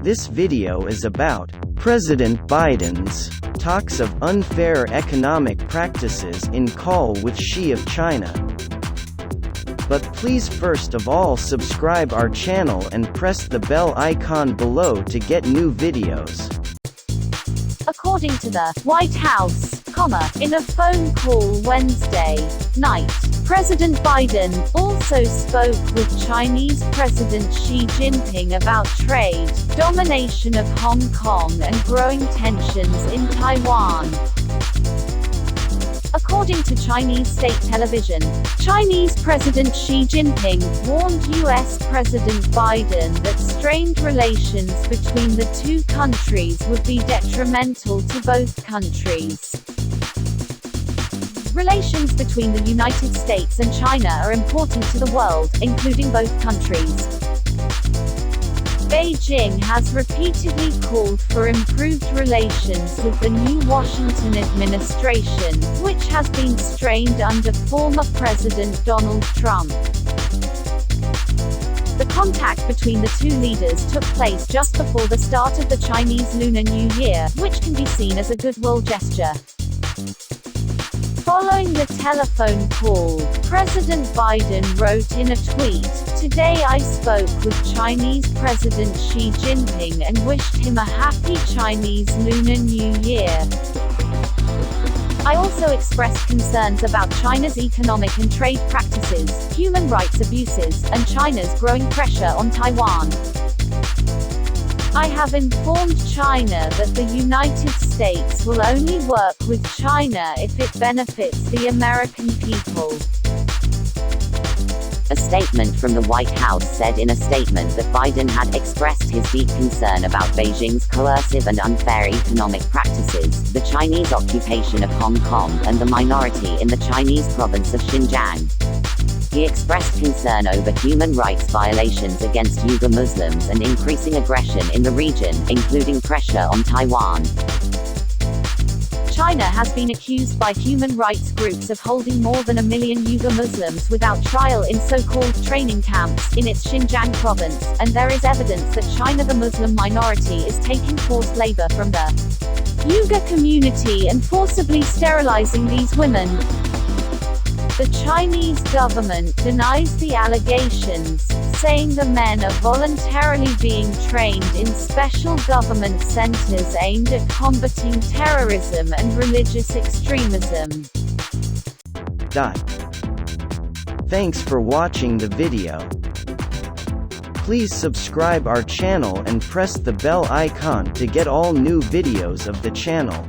This video is about President Biden's talks of unfair economic practices in call with Xi of China. But please first of all subscribe our channel and press the bell icon below to get new videos. According to the White House, in a phone call Wednesday night, President Biden also spoke with Chinese President Xi Jinping about trade, domination of Hong Kong and growing tensions in Taiwan. According to Chinese state television, Chinese President Xi Jinping warned US President Biden that strained relations between the two countries would be detrimental to both countries. Relations between the United States and China are important to the world, including both countries. Beijing has repeatedly called for improved relations with the new Washington administration, which has been strained under former President Donald Trump. The contact between the two leaders took place just before the start of the Chinese Lunar New Year, which can be seen as a goodwill gesture. Following the telephone call, President Biden wrote in a tweet, "Today I spoke with Chinese President Xi Jinping and wished him a happy Chinese Lunar New Year. I also expressed concerns about China's economic and trade practices, human rights abuses, and China's growing pressure on Taiwan. I have informed China that the United States will only work with China if it benefits the American people." A statement from the White House said in a statement that Biden had expressed his deep concern about Beijing's coercive and unfair economic practices, the Chinese occupation of Hong Kong, and the minority in the Chinese province of Xinjiang. He expressed concern over human rights violations against Uyghur Muslims and increasing aggression in the region, including pressure on Taiwan. China has been accused by human rights groups of holding more than 1 million Uyghur Muslims without trial in so-called training camps in its Xinjiang province, and there is evidence that China, the Muslim minority, is taking forced labor from the Uyghur community and forcibly sterilizing these women. The Chinese government denies the allegations, saying the men are voluntarily being trained in special government centers aimed at combating terrorism and religious extremism. Thanks for watching the video. Please subscribe our channel and press the bell icon to get all new videos of the channel.